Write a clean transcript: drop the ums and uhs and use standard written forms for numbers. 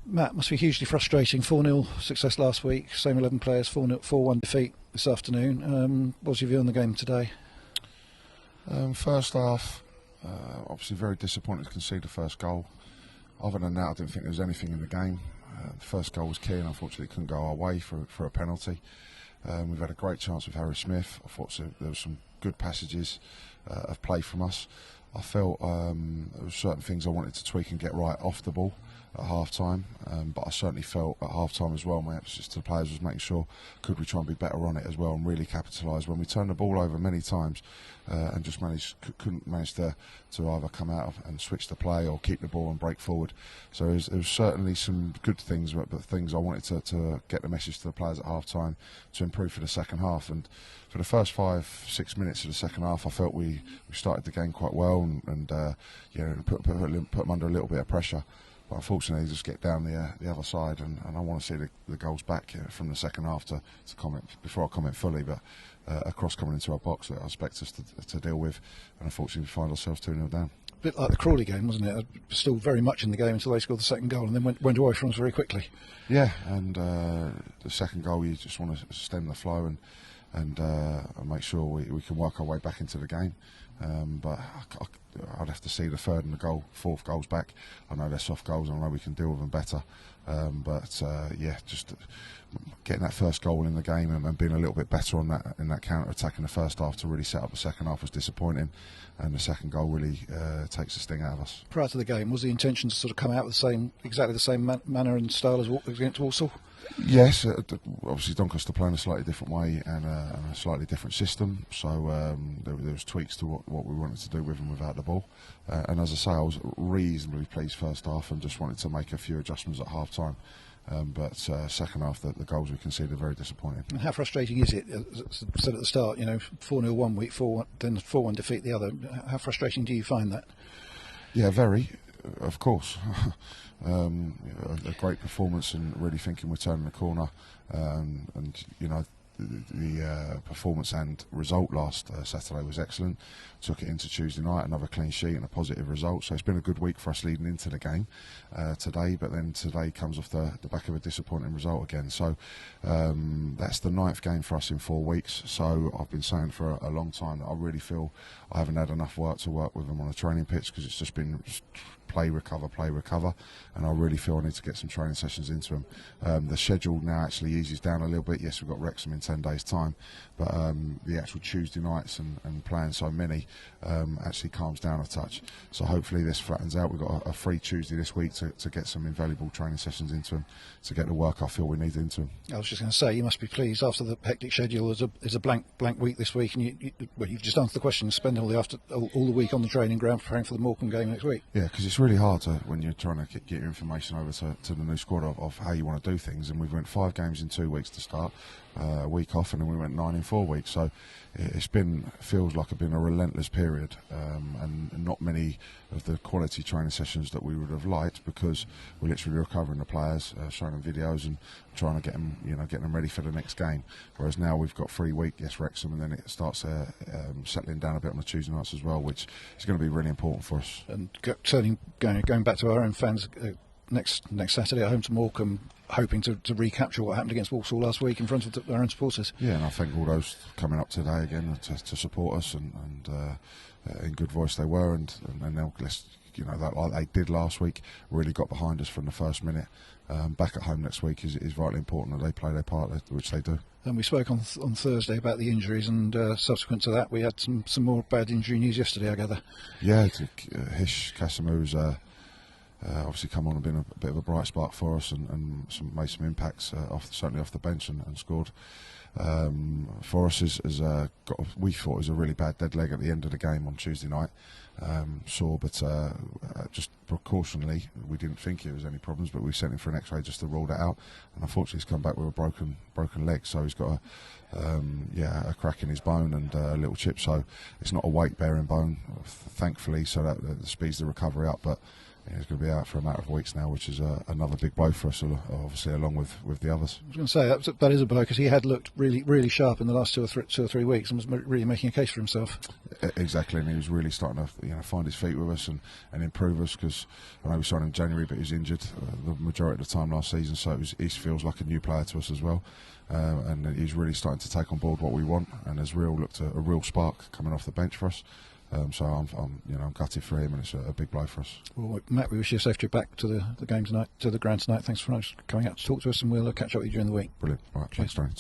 Matt, must be hugely frustrating. 4-0 success last week, same 11 players, 4-1 defeat this afternoon. What's your view on the game today? First half, obviously very disappointed to concede the first goal. Other than that, I didn't think there was anything in the game. The first goal was key and unfortunately couldn't go our way for a penalty. We've had a great chance with Harry Smith. I thought there were some good passages of play from us. I felt there were certain things I wanted to tweak and get right off the ball at half time, but I certainly felt at half time as well my emphasis to the players was making sure could we try and be better on it as well and really capitalise when we turned the ball over many times and just couldn't manage to either come out and switch the play or keep the ball and break forward. So there was certainly some good things, but things I wanted to get the message to the players at half time to improve for the second half. And for the first 5-6 minutes of the second half, I felt we started the game quite well and put them under a little bit of pressure. But unfortunately, just get down the other side, and I want to see the goals back from the second half to comment before I comment fully. But a cross coming into our box that I expect us to deal with, and unfortunately, we find ourselves 2-0 down. A bit like the Crawley game, wasn't it? Still very much in the game until they scored the second goal, and then went away from us very quickly. Yeah, and the second goal, you just want to stem the flow and make sure we can work our way back into the game. But I'd have to see the third and the fourth goals back. I know they're soft goals, I know we can deal with them better. Just getting that first goal in the game and being a little bit better on that in that counter attack in the first half to really set up the second half was disappointing, and the second goal really takes the sting out of us. Prior to the game, was the intention to sort of come out with exactly the same manner and style as against Walsall? Yes, obviously Doncaster playing a slightly different way and a slightly different system, so there was tweaks to what we wanted to do with and without the ball. And as I say, I was reasonably pleased first half and just wanted to make a few adjustments at half time. But second half, the goals we conceded are very disappointing. And how frustrating is it? As I said at the start, 4-0 one week, 4-1, then 4-1 defeat the other. How frustrating do you find that? Yeah, very. Of course. A great performance and really thinking we're turning the corner. The performance and result last Saturday was excellent. Took it into Tuesday night, another clean sheet and a positive result. So it's been a good week for us leading into the game today. But then today comes off the back of a disappointing result again. So that's the 9th game for us in 4 weeks. So I've been saying for a long time that I really feel I haven't had enough work to work with them on a training pitch because it's just been play, recover, and I really feel I need to get some training sessions into them. The schedule now actually eases down a little bit. Yes, we've got Wrexham in 10 days' time, but the actual Tuesday nights and playing so many actually calms down a touch. So hopefully this flattens out. We've got a free Tuesday this week to get some invaluable training sessions into them, to get the work I feel we need into them. I was just going to say, you must be pleased after the hectic schedule. There's a blank week this week, and you've just answered the question. Spend all the week on the training ground preparing for the Morecambe game next week. Yeah, because it's really hard when you're trying to get your information over to the new squad of how you want to do things. And we've went 5 games in 2 weeks to start, a week off, and then we went 9 in 4 weeks. So feels like it's been a relentless period, and not many of the quality training sessions that we would have liked, because we're literally recovering the players, showing them videos and trying to get them ready for the next game. Whereas now we've got 3 weeks, yes, Wrexham, and then it starts settling down a bit on the Tuesday nights as well, which is going to be really important for us. And going back to our own fans, next Saturday at home to Morecambe, hoping to recapture what happened against Walsall last week in front of our own supporters. Yeah, and I thank all those coming up today again to support us, and in good voice they were, and they'll, that like they did last week, really got behind us from the first minute. Back at home next week is vitally important that they play their part, which they do. And we spoke on Thursday about the injuries, and subsequent to that we had some more bad injury news yesterday, I gather. Yeah, Hish Kasamu's obviously come on and been a bit of a bright spark for us, and made some impacts certainly off the bench and scored. For us, we thought it was a really bad dead leg at the end of the game on Tuesday night. Just precautionally, we didn't think it was any problems, but we sent him for an X-ray just to rule that out. And unfortunately, he's come back with a broken leg, so he's got a crack in his bone and a little chip. So it's not a weight-bearing bone, thankfully, so that speeds the recovery up. But Yeah, he's going to be out for a matter of weeks now, which is another big blow for us, obviously, along with the others. I was going to say that is a blow, because he had looked really sharp in the last 2 or 3 weeks and was really making a case for himself. Exactly, and he was really starting to find his feet with us and improve us, because I know we signed him in January, but he was injured the majority of the time last season, so he feels like a new player to us as well. And he's really starting to take on board what we want, and has looked a real spark coming off the bench for us. So I'm gutted for him, and it's a big blow for us. Well, Matt, we wish you a safe trip back to the game tonight, to the ground tonight. Thanks for coming out to talk to us, and we'll catch up with you during the week. Brilliant. All right, thanks, Tony.